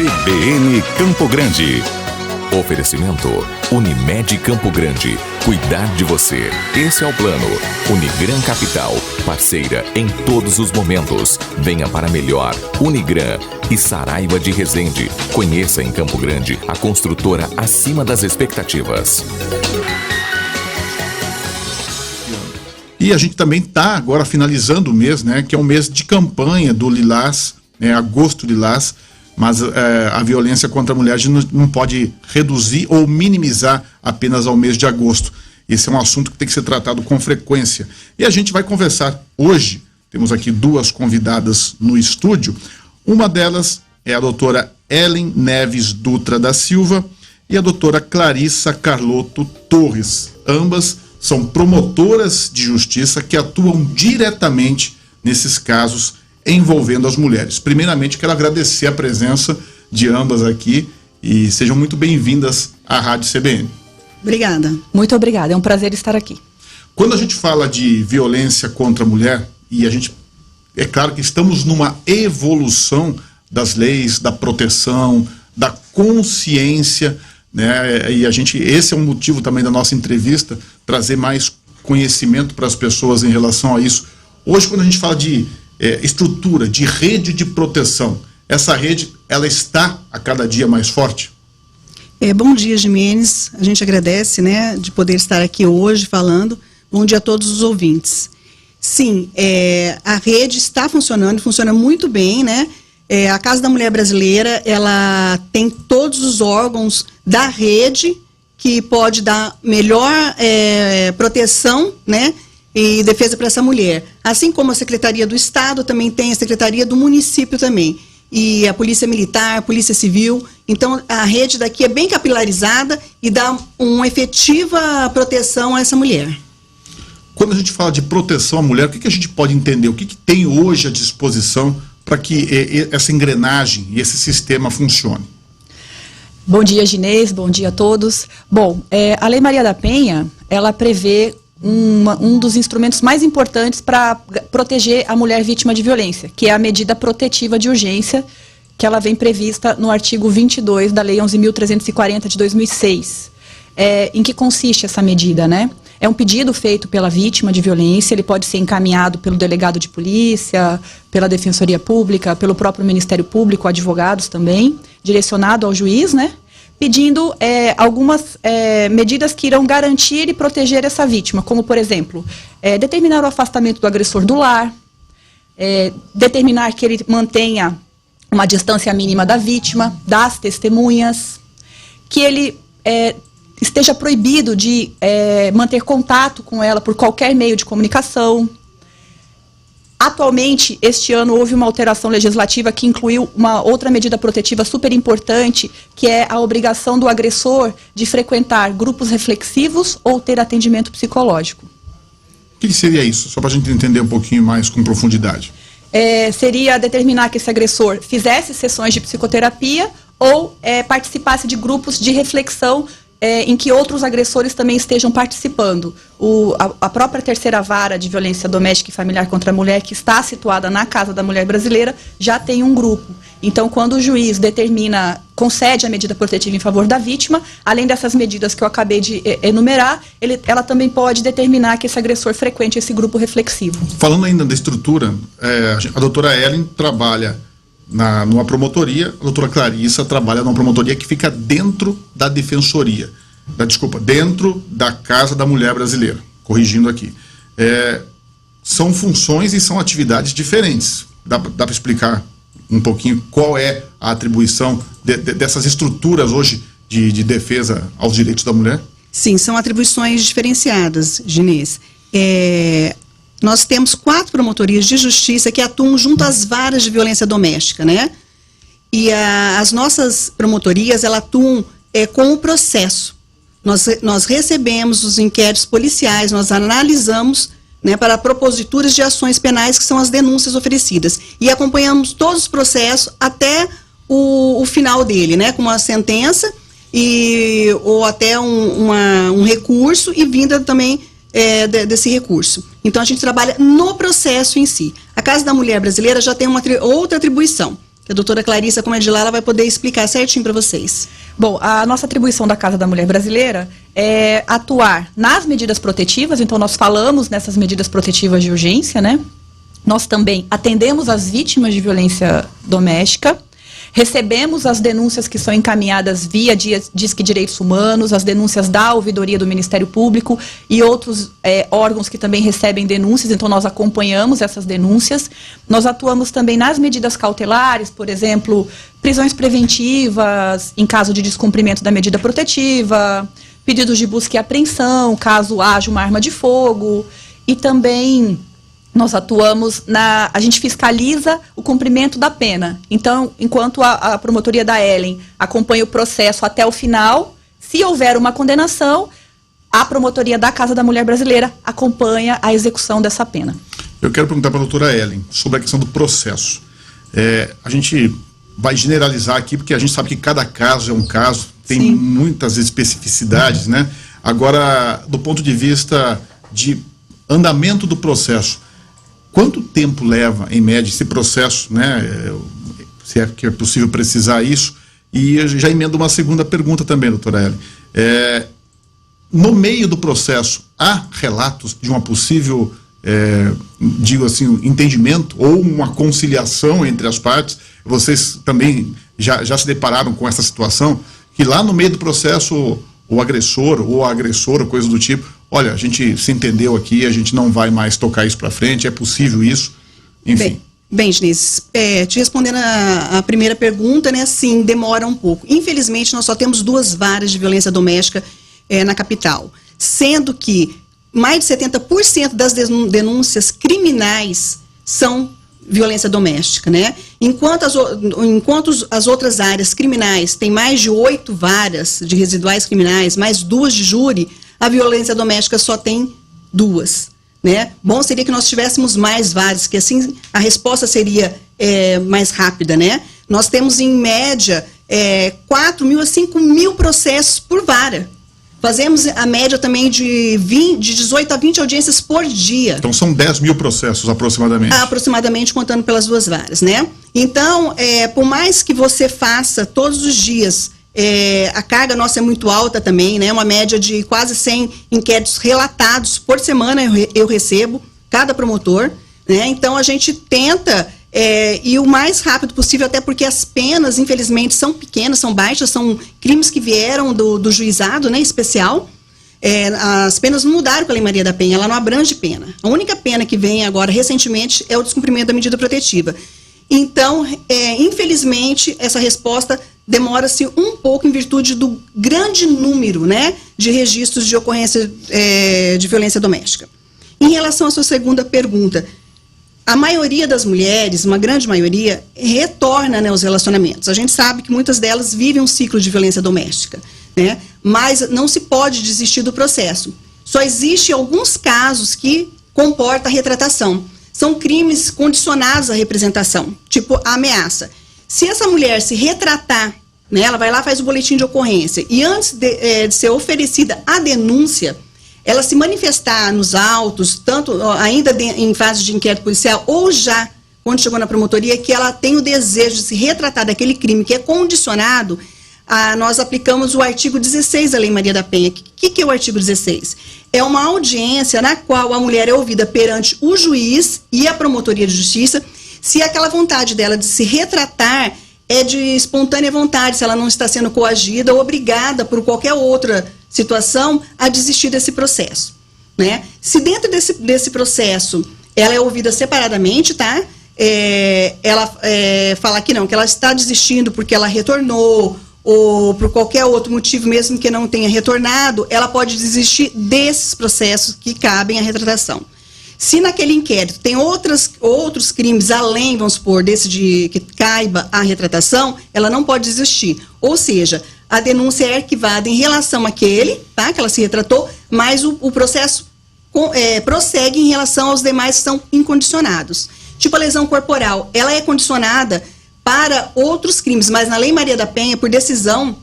CBN Campo Grande. Oferecimento Unimed Campo Grande. Cuidar de você. Esse é o plano. Unigran Capital. Parceira em todos os momentos. Venha para melhor. Unigran e Saraiva de Resende. Conheça em Campo Grande a construtora acima das expectativas. E a gente também está agora finalizando o mês, né? Que é um mês de campanha do Lilás, Agosto Lilás. Mas a violência contra a mulher a gente não pode reduzir ou minimizar apenas ao mês de agosto. Esse é um assunto que tem que ser tratado com frequência. E a gente vai conversar hoje. Temos aqui duas convidadas no estúdio. Uma delas é a doutora Ellen Neves Dutra da Silva e a doutora Clarissa Carlotto Torres. Ambas são promotoras de justiça que atuam diretamente nesses casos envolvendo as mulheres. Primeiramente, quero agradecer a presença de ambas aqui e sejam muito bem-vindas à Rádio CBN. Obrigada. Muito obrigada, é um prazer estar aqui. Quando a gente fala de violência contra a mulher, e a gente, é claro que estamos numa evolução das leis, da proteção, da consciência, né? E esse é um motivo também da nossa entrevista, trazer mais conhecimento para as pessoas em relação a isso. Hoje, quando a gente fala de estrutura, de rede de proteção, essa rede, ela está a cada dia mais forte? Bom dia, Jimenez. A gente agradece, né, de poder estar aqui hoje falando. Bom dia a todos os ouvintes. Sim, a rede está funcionando, funciona muito bem, né? A Casa da Mulher Brasileira, ela tem todos os órgãos da rede que pode dar melhor proteção, né, e defesa para essa mulher. Assim como a Secretaria do Estado, também tem a Secretaria do Município também. E a Polícia Militar, a Polícia Civil. Então, a rede daqui é bem capilarizada e dá uma efetiva proteção a essa mulher. Quando a gente fala de proteção à mulher, o que a gente pode entender? O que tem hoje à disposição para que essa engrenagem e esse sistema funcione? Bom dia, Ginês. Bom dia a todos. Bom, a Lei Maria da Penha, ela prevê um dos instrumentos mais importantes para proteger a mulher vítima de violência, que é a medida protetiva de urgência, que ela vem prevista no artigo 22 da Lei 11.340 de 2006. Em que consiste essa medida, né? É um pedido feito pela vítima de violência, ele pode ser encaminhado pelo delegado de polícia, pela Defensoria Pública, pelo próprio Ministério Público, advogados também, direcionado ao juiz, né? Pedindo algumas medidas que irão garantir e proteger essa vítima, como, por exemplo, determinar o afastamento do agressor do lar, determinar que ele mantenha uma distância mínima da vítima, das testemunhas, que ele esteja proibido de manter contato com ela por qualquer meio de comunicação. Atualmente, este ano, houve uma alteração legislativa que incluiu uma outra medida protetiva super importante, que é a obrigação do agressor de frequentar grupos reflexivos ou ter atendimento psicológico. O que seria isso? Só para a gente entender um pouquinho mais com profundidade. Seria determinar que esse agressor fizesse sessões de psicoterapia ou participasse de grupos de reflexão em que outros agressores também estejam participando. A própria terceira vara de violência doméstica e familiar contra a mulher, que está situada na Casa da Mulher Brasileira, já tem um grupo. Então, quando o juiz concede a medida protetiva em favor da vítima, além dessas medidas que eu acabei de enumerar, ela também pode determinar que esse agressor frequente esse grupo reflexivo. Falando ainda da estrutura, a doutora Ellen trabalha numa promotoria, a doutora Clarissa trabalha numa promotoria que fica dentro da defensoria, dentro da Casa da Mulher Brasileira, corrigindo aqui. São funções e são atividades diferentes. Dá para explicar um pouquinho qual é a atribuição dessas estruturas hoje de defesa aos direitos da mulher? Sim, são atribuições diferenciadas, Ginês. Nós temos 4 promotorias de justiça que atuam junto às varas de violência doméstica, né? E as nossas promotorias, elas atuam com o processo. Nós recebemos os inquéritos policiais, nós analisamos, né, para proposituras de ações penais, que são as denúncias oferecidas. E acompanhamos todos os processos até o final dele, né? Com uma sentença ou até um recurso e vinda também desse recurso. Então, a gente trabalha no processo em si. A Casa da Mulher Brasileira já tem outra atribuição. A doutora Clarissa, como é de lá, ela vai poder explicar certinho para vocês. Bom, a nossa atribuição da Casa da Mulher Brasileira é atuar nas medidas protetivas, então nós falamos nessas medidas protetivas de urgência, né? Nós também atendemos as vítimas de violência doméstica, recebemos as denúncias que são encaminhadas via Disque Direitos Humanos, as denúncias da Ouvidoria do Ministério Público e outros órgãos que também recebem denúncias, então nós acompanhamos essas denúncias. Nós atuamos também nas medidas cautelares, por exemplo, prisões preventivas em caso de descumprimento da medida protetiva, pedidos de busca e apreensão, caso haja uma arma de fogo, e também nós atuamos a gente fiscaliza o cumprimento da pena. Então, enquanto a promotoria da Ellen acompanha o processo até o final, se houver uma condenação, a promotoria da Casa da Mulher Brasileira acompanha a execução dessa pena. Eu quero perguntar para a doutora Ellen sobre a questão do processo. A gente vai generalizar aqui, porque a gente sabe que cada caso é um caso, tem Sim. muitas especificidades, né? Agora, do ponto de vista de andamento do processo, quanto tempo leva, em média, esse processo, né? Se é que é possível precisar isso. E eu já emendo uma segunda pergunta também, doutora Ellen. No meio do processo, há relatos de uma possível, digo assim, entendimento ou uma conciliação entre as partes? Vocês também já se depararam com essa situação? Que lá no meio do processo, o agressor ou a agressora, coisa do tipo, olha, a gente se entendeu aqui, a gente não vai mais tocar isso para frente, é possível isso? Enfim. Bem, Denise, te respondendo a primeira pergunta, né, sim, demora um pouco. Infelizmente, nós só temos 2 varas de violência doméstica na capital, sendo que mais de 70% das denúncias criminais são violência doméstica, né? Enquanto as outras áreas criminais têm mais de 8 varas de residuais criminais, mais 2 de júri, a violência doméstica só tem 2, né? Bom seria que nós tivéssemos mais varas, que assim a resposta seria mais rápida, né? Nós temos em média 4.000 a 5.000 processos por vara. Fazemos a média também de 18 a 20 audiências por dia. Então são 10.000 processos aproximadamente. Aproximadamente, contando pelas 2 varas, né? Então, por mais que você faça todos os dias, a carga nossa é muito alta também, né? Uma média de quase 100 inquéritos relatados por semana eu recebo, cada promotor, né? Então a gente tenta ir o mais rápido possível, até porque as penas, infelizmente, são pequenas, são baixas, são crimes que vieram do juizado, né, especial. As penas não mudaram com a Lei Maria da Penha, ela não abrange pena. A única pena que vem agora, recentemente, é o descumprimento da medida protetiva. Então, infelizmente, essa resposta demora-se um pouco em virtude do grande número, né, de registros de ocorrência de violência doméstica. Em relação à sua segunda pergunta, a maioria das mulheres, uma grande maioria, retorna, né, aos relacionamentos. A gente sabe que muitas delas vivem um ciclo de violência doméstica, né, mas não se pode desistir do processo. Só existe alguns casos que comporta a retratação. São crimes condicionados à representação, tipo a ameaça. Se essa mulher se retratar, né, ela vai lá, faz o boletim de ocorrência, e antes de ser oferecida a denúncia, ela se manifestar nos autos, tanto ainda em fase de inquérito policial, ou já, quando chegou na promotoria, que ela tem o desejo de se retratar daquele crime que é condicionado, nós aplicamos o artigo 16 da Lei Maria da Penha. O que é o artigo 16? É uma audiência na qual a mulher é ouvida perante o juiz e a promotoria de justiça, se aquela vontade dela de se retratar é de espontânea vontade, se ela não está sendo coagida ou obrigada por qualquer outra situação a desistir desse processo, né? Se dentro desse processo ela é ouvida separadamente, tá? Ela fala que não, que ela está desistindo porque ela retornou ou por qualquer outro motivo, mesmo que não tenha retornado, ela pode desistir desses processos que cabem à retratação. Se naquele inquérito tem outros crimes além, vamos supor, desse que caiba a retratação, ela não pode desistir. Ou seja, a denúncia é arquivada em relação àquele, tá, que ela se retratou, mas o processo prossegue em relação aos demais que são incondicionados. Tipo a lesão corporal, ela é condicionada para outros crimes, mas na Lei Maria da Penha, por decisão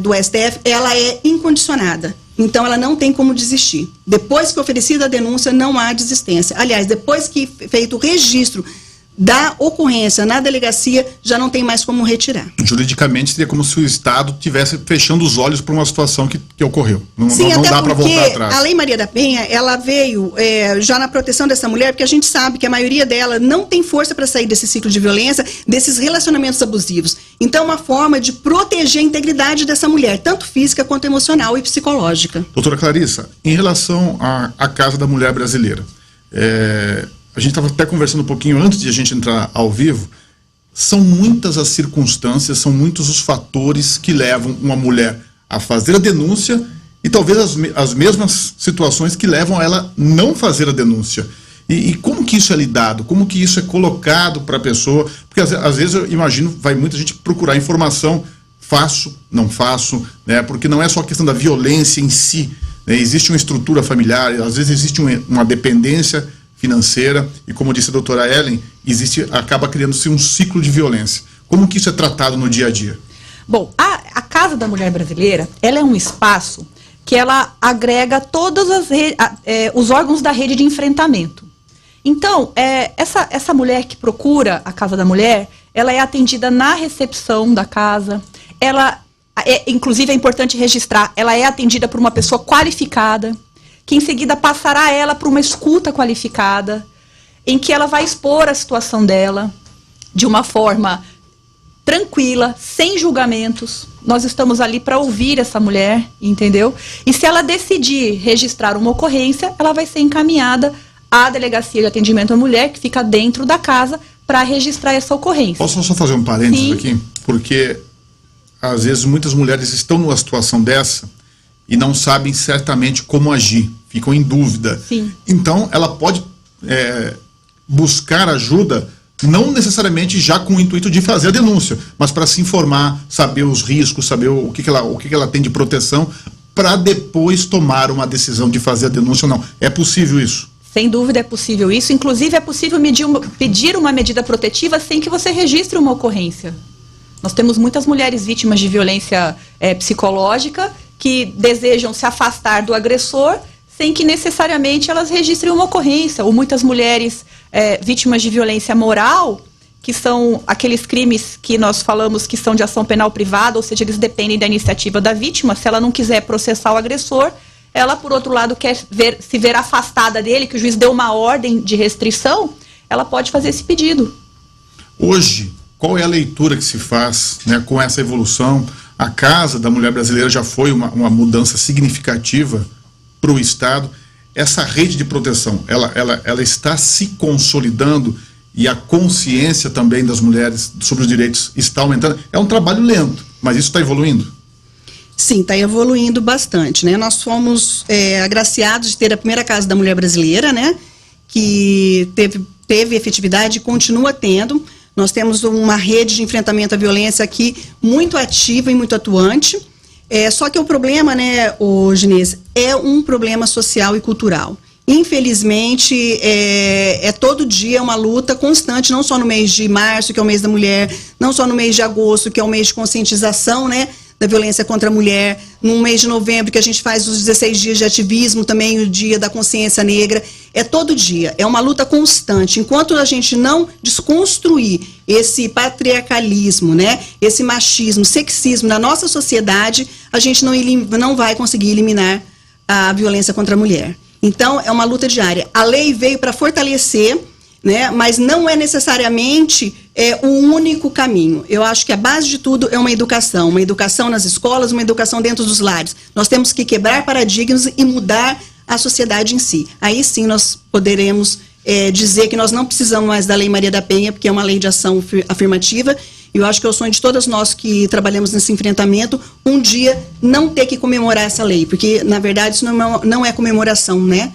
do STF, ela é incondicionada. Então, ela não tem como desistir. Depois que oferecida a denúncia, não há desistência. Aliás, depois que feito o registro da ocorrência na delegacia, já não tem mais como retirar. Juridicamente seria como se o Estado estivesse fechando os olhos para uma situação que ocorreu. Sim, não até dá para voltar atrás. A Lei Maria da Penha, ela veio já na proteção dessa mulher, porque a gente sabe que a maioria dela não tem força para sair desse ciclo de violência, desses relacionamentos abusivos. Então, é uma forma de proteger a integridade dessa mulher, tanto física quanto emocional e psicológica. Doutora Clarissa, em relação à Casa da Mulher Brasileira, a gente estava até conversando um pouquinho antes de a gente entrar ao vivo. São muitas as circunstâncias, são muitos os fatores que levam uma mulher a fazer a denúncia e talvez as mesmas situações que levam ela não fazer a denúncia. E como que isso é lidado? Como que isso é colocado para a pessoa? Porque às vezes eu imagino, vai muita gente procurar informação, faço, não faço, né? Porque não é só a questão da violência em si, né? Existe uma estrutura familiar, às vezes existe uma dependência financeira e, como disse a doutora Ellen, acaba criando-se um ciclo de violência. Como que isso é tratado no dia a dia? Bom, a Casa da Mulher Brasileira, ela é um espaço que ela agrega todos os órgãos da rede de enfrentamento. Então, essa mulher que procura a Casa da Mulher, ela é atendida na recepção da casa, inclusive é importante registrar, ela é atendida por uma pessoa qualificada, que em seguida passará ela para uma escuta qualificada, em que ela vai expor a situação dela de uma forma tranquila, sem julgamentos. Nós estamos ali para ouvir essa mulher, entendeu? E se ela decidir registrar uma ocorrência, ela vai ser encaminhada à Delegacia de Atendimento à Mulher, que fica dentro da casa, para registrar essa ocorrência. Posso só fazer um parênteses? Sim. Aqui? Porque, às vezes, muitas mulheres estão numa situação dessa e não sabem certamente como agir, ficam em dúvida. Sim. Então, ela pode buscar ajuda, não necessariamente já com o intuito de fazer a denúncia, mas para se informar, saber os riscos, saber o que ela tem de proteção, para depois tomar uma decisão de fazer a denúncia ou não. É possível isso? Sem dúvida é possível isso. Inclusive, é possível pedir uma medida protetiva sem que você registre uma ocorrência. Nós temos muitas mulheres vítimas de violência psicológica que desejam se afastar do agressor sem que necessariamente elas registrem uma ocorrência. Ou muitas mulheres vítimas de violência moral, que são aqueles crimes que nós falamos que são de ação penal privada, ou seja, eles dependem da iniciativa da vítima. Se ela não quiser processar o agressor, ela, por outro lado, quer se ver afastada dele, que o juiz deu uma ordem de restrição, ela pode fazer esse pedido. Hoje, qual é a leitura que se faz, né, com essa evolução? A Casa da Mulher Brasileira já foi uma mudança significativa para o Estado. Essa rede de proteção, ela está se consolidando e a consciência também das mulheres sobre os direitos está aumentando. É um trabalho lento, mas isso está evoluindo? Sim, está evoluindo bastante, né? Nós fomos agraciados de ter a primeira Casa da Mulher Brasileira, né? Que teve efetividade e continua tendo. Nós temos uma rede de enfrentamento à violência aqui muito ativa e muito atuante. Só que o problema, né, Ginês, é um problema social e cultural. Infelizmente, todo dia uma luta constante, não só no mês de março, que é o mês da mulher, não só no mês de agosto, que é o mês de conscientização, né, da violência contra a mulher, no mês de novembro, que a gente faz os 16 dias de ativismo, também o dia da consciência negra. É todo dia, é uma luta constante. Enquanto a gente não desconstruir esse patriarcalismo, né, esse machismo, sexismo na nossa sociedade, a gente não vai conseguir eliminar a violência contra a mulher. Então, é uma luta diária. A lei veio para fortalecer, né, mas não é necessariamente o único caminho. Eu acho que a base de tudo é uma educação nas escolas, uma educação dentro dos lares. Nós temos que quebrar paradigmas e mudar a sociedade em si. Aí sim nós poderemos dizer que nós não precisamos mais da Lei Maria da Penha, porque é uma lei de ação afirmativa. E eu acho que é o sonho de todas nós que trabalhamos nesse enfrentamento, um dia não ter que comemorar essa lei, porque, na verdade, isso não é comemoração, né?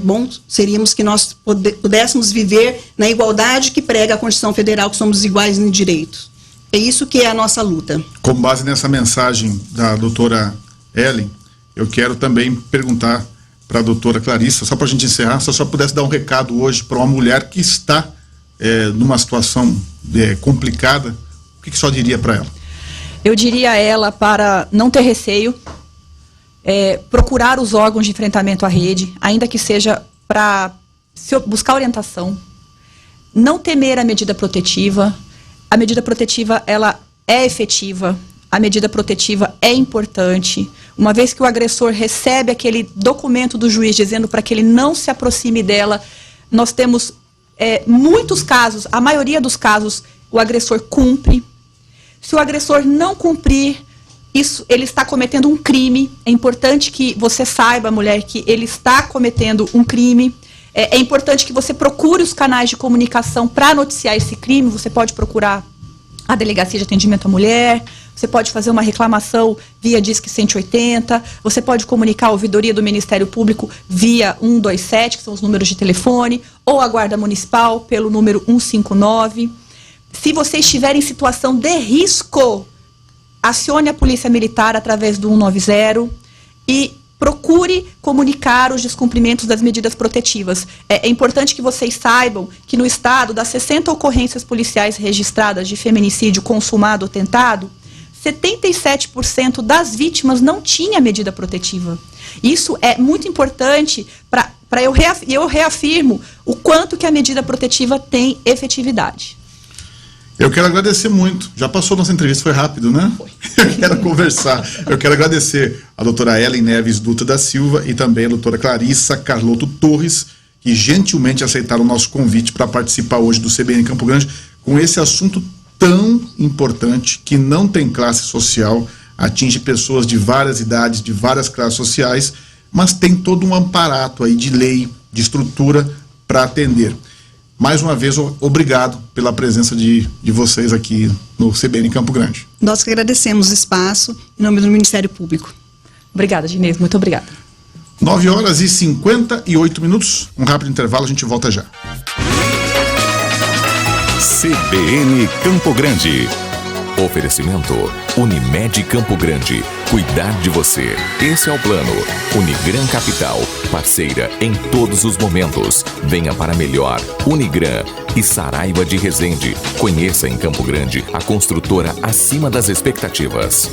Bom, seríamos que nós pudéssemos viver na igualdade que prega a Constituição Federal, que somos iguais em direitos. É isso que é a nossa luta. Com base nessa mensagem da doutora Ellen, eu quero também perguntar para a doutora Clarissa, só para a gente encerrar, se a senhora pudesse dar um recado hoje para uma mulher que está numa situação complicada, o que a senhora diria para ela? Eu diria a ela para não ter receio, procurar os órgãos de enfrentamento à rede, ainda que seja para buscar orientação. não temer a medida protetiva. A medida protetiva, ela é efetiva. A medida protetiva é importante. Uma vez que o agressor recebe aquele documento do juiz dizendo para que ele não se aproxime dela, nós temos muitos casos, a maioria dos casos, o agressor cumpre. Se o agressor não cumprir, ele está cometendo um crime. É importante que você saiba, mulher, que ele está cometendo um crime. É importante que você procure os canais de comunicação para noticiar esse crime. Você pode procurar a Delegacia de Atendimento à Mulher, você pode fazer uma reclamação via Disque 180, você pode comunicar a ouvidoria do Ministério Público via 127, que são os números de telefone, ou a Guarda Municipal pelo número 159. Se você estiver em situação de risco, acione a Polícia Militar através do 190 e procure comunicar os descumprimentos das medidas protetivas. É importante que vocês saibam que no estado, das 60 ocorrências policiais registradas de feminicídio consumado ou tentado, 77% das vítimas não tinha medida protetiva. Isso é muito importante para eu reafirmo o quanto que a medida protetiva tem efetividade. Eu quero agradecer muito. Já passou nossa entrevista, foi rápido, né? Foi. Eu quero conversar. Eu quero agradecer a doutora Ellen Neves Dutra da Silva e também a doutora Clarissa Carlotto Torres, que gentilmente aceitaram o nosso convite para participar hoje do CBN Campo Grande com esse assunto tão importante que não tem classe social, atinge pessoas de várias idades, de várias classes sociais, mas tem todo um aparato aí de lei, de estrutura para atender. Mais uma vez, obrigado pela presença de vocês aqui no CBN Campo Grande. Nós que agradecemos o espaço em nome do Ministério Público. Obrigada, Ginês, muito obrigada. 9h58. Um rápido intervalo, a gente volta já. CBN Campo Grande. Oferecimento Unimed Campo Grande. Cuidar de você. Esse é o plano. Unigran Capital. Parceira em todos os momentos. Venha para melhor. Unigran e Saraiva de Resende. Conheça em Campo Grande a construtora acima das expectativas.